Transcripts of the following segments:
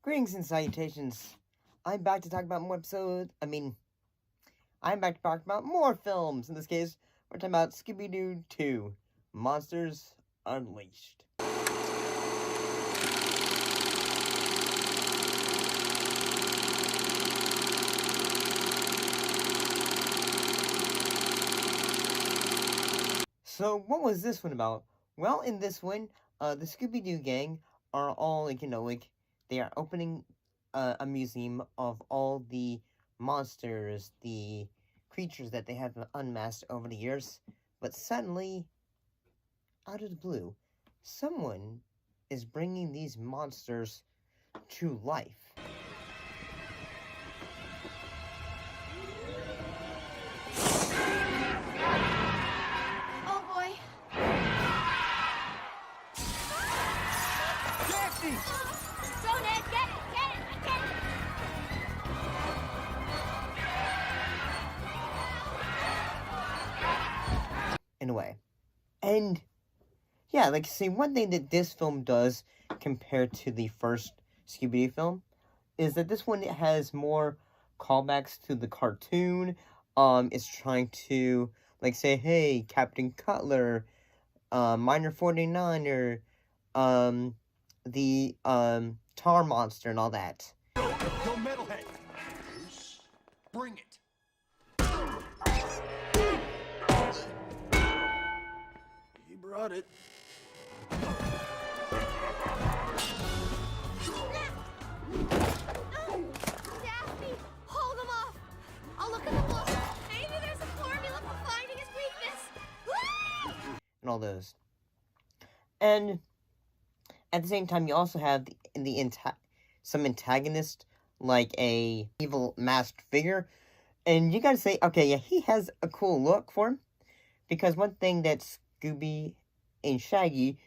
Greetings and salutations. I'm back to talk about I'm back to talk about more films. In this case, we're talking about Scooby Doo 2, Monsters Unleashed. So, what was this one about? Well, in this one, the Scooby Doo gang are all, they are opening a museum of all the monsters, the creatures that they have unmasked over the years. But suddenly, out of the blue, someone is bringing these monsters to life. In a way. And yeah, one thing that this film does compared to the first Scooby Doo film is that this one has more callbacks to the cartoon. It's trying to say, hey, Captain Cutler, Miner 49er, the Tar Monster and all that. Yo, metalhead! Bring it! He brought it. Daphne, hold him off. I'll look in the book. Maybe there's a formula for finding his weakness. And all those. And at the same time, you also have some antagonist, like a evil masked figure. And you gotta say, okay, yeah, he has a cool look for him. Because one thing that Scooby and Shaggy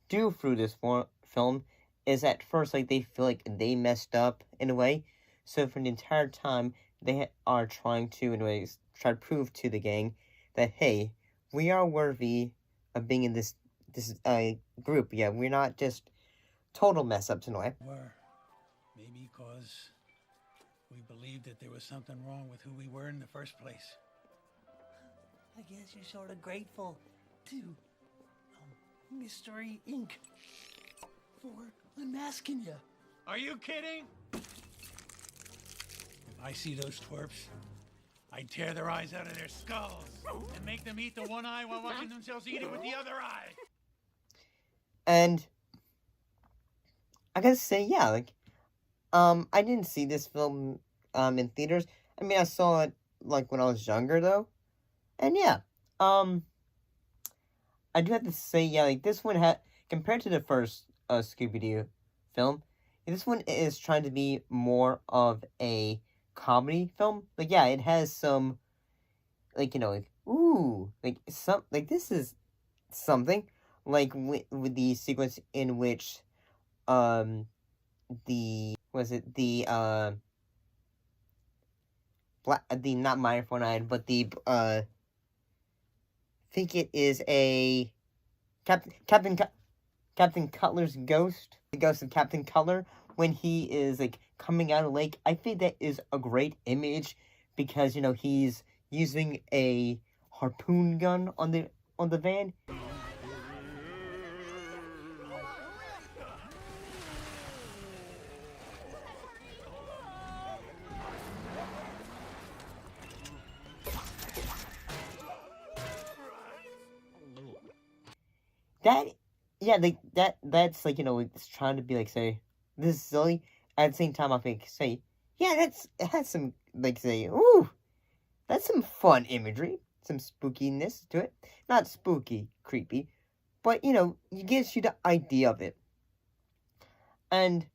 do through this film is at first, they feel like they messed up in a way. So for the entire time, they are trying to, in ways, try to prove to the gang that, hey, we are worthy of being in this group. Yeah, we're not just total mess ups in a way. Maybe because we believed that there was something wrong with who we were in the first place. I guess you're sort of grateful to Mystery Inc. for unmasking you. Are you kidding? If I see those twerps, I'd tear their eyes out of their skulls and make them eat the one eye while watching themselves eat it with the other eye. And I gotta say, yeah, I didn't see this film in theaters. I mean, I saw it when I was younger though. And yeah, I do have to say, yeah, this one compared to the first Scooby Doo film, this one is trying to be more of a comedy film. Yeah, it has some, this is something, with the sequence in which, not Miner 49, but I think it is a Captain Cutler's ghost, the ghost of Captain Cutler, when he is coming out of the lake. I think that is a great image because he's using a harpoon gun on the van. That's it's trying to be say, this is silly. At the same time, I think, yeah, it has some, ooh, that's some fun imagery, some spookiness to it. Not spooky, creepy, but, it gives you the idea of it. And,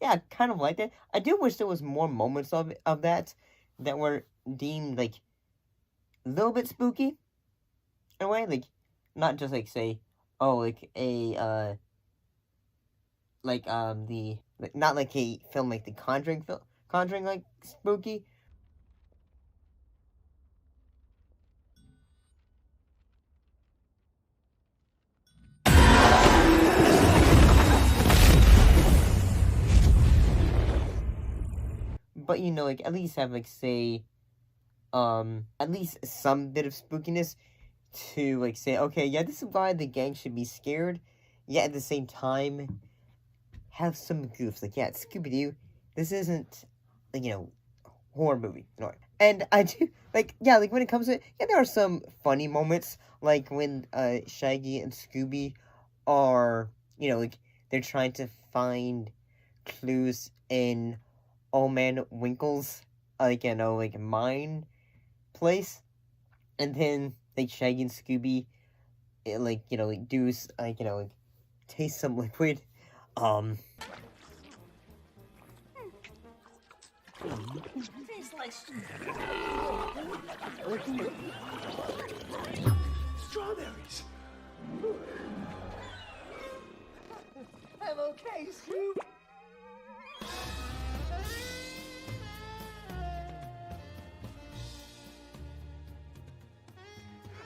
yeah, kind of like that. I do wish there was more moments of that were deemed, a little bit spooky, in a way, not just, not like a film like The Conjuring spooky. but you know, like at least have like say, at least some bit of spookiness to like say, okay, yeah, this is why the gang should be scared. Yet at the same time, have some goofs. Like, yeah, it's Scooby Doo. This isn't, like, you know, horror movie. No. And I do, like, yeah, like, when it comes to it, yeah, there are some funny moments, like, when, Shaggy and Scooby are, you know, like, they're trying to find clues in Old Man Winkle's, like, you know, like, mine place. And then, like, Shaggy and Scooby, like, you know, like, do, like, you know, like, taste some liquid. Tastes like Strawberries. I'm okay, Scoop.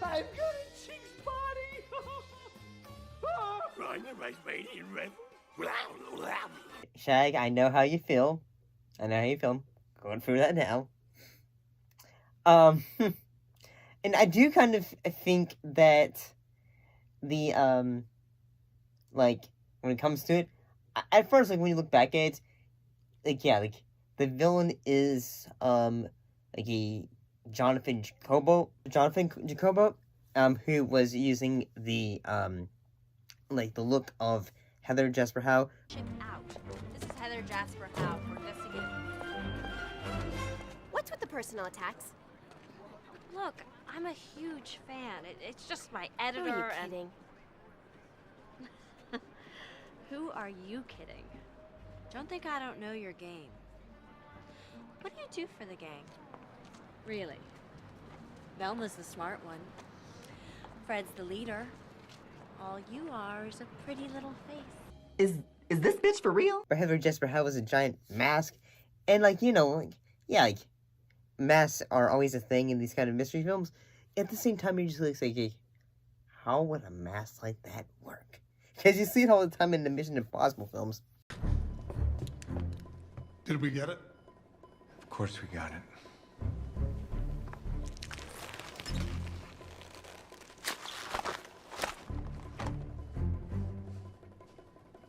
I've got a chick's body. Shag, I know how you feel. I know how you feel. Going through that now. And I do kind of think that the, like, when it comes to it, at first, like, when you look back at it, like, yeah, like, the villain is, like, a Jonathan Jacobo, who was using the, like, the look of Heather Jasper Howe. Check out. This is Heather Jasper Howe for investigating. What's with the personal attacks? Look, I'm a huge fan. It's just my Who editor are you and... kidding? Who are you kidding? Don't think I don't know your game. What do you do for the gang? Really? Velma's the smart one. Fred's the leader. All you are is a pretty little face. Is this bitch for real? But Heather Jasper Howe was a giant mask, and like, you know, like, yeah, like, masks are always a thing in these kind of mystery films. At the same time, you're just like, hey, how would a mask like that work? Because you see it all the time in the Mission Impossible films. Did we get it? Of course we got it.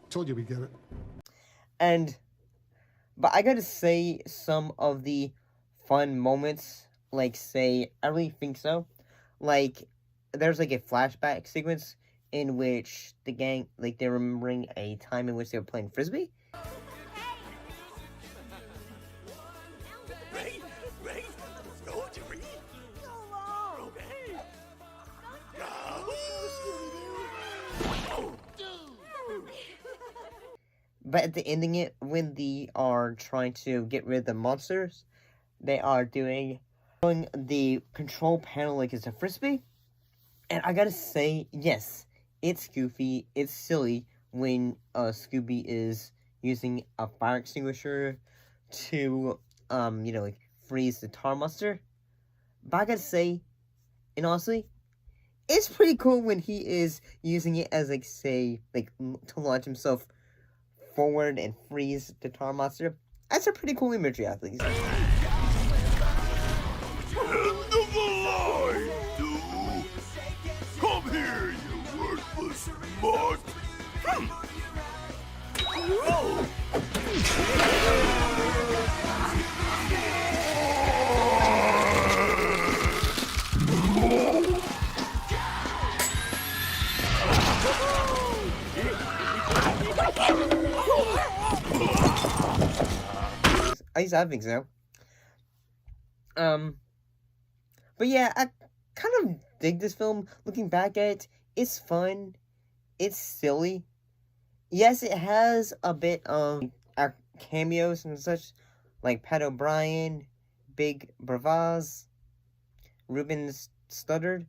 Told you we'd get it. But I gotta say, some of the fun moments, like, say, I really think so. Like, there's, like, a flashback sequence in which the gang, like, they're remembering a time in which they were playing Frisbee. But at the ending it, when they are trying to get rid of the monsters, they are doing the control panel like it's a Frisbee. And I gotta say, yes, it's goofy, it's silly when Scooby is using a fire extinguisher to, you know, like, freeze the tar monster. But I gotta say, and honestly, it's pretty cool when he is using it as, like, say, like, to launch himself forward and freeze the tar monster. That's a pretty cool imagery, I think. End of the line, dude! Come here, you worthless mud! At least I think so. But yeah, I kind of dig this film. Looking back at it, it's fun. It's silly. Yes, it has a bit of cameos and such, like Pat O'Brien, Big Bravaz, Ruben Studdard.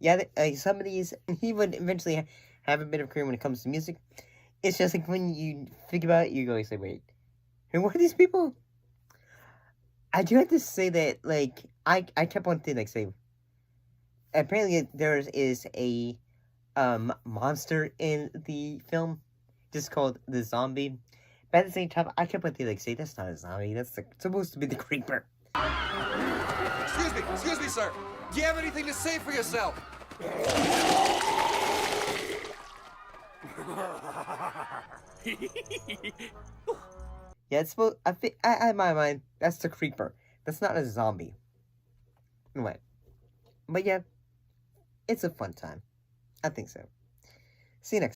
Yeah, some of these, he would eventually have a bit of career when it comes to music. It's just like when you think about it, you go, say, wait, who are these people? I do have to say that, like, I kept on thinking, like, say, apparently there is a monster in the film, just called the Zombie. But at the same time, I kept with you, like, say, that's not a zombie. That's supposed to be the creeper. Excuse me, sir. Do you have anything to say for yourself? Yeah, it's supposed. I in my mind, that's the creeper. That's not a zombie. Anyway, but yeah, it's a fun time. I think so. See you next time.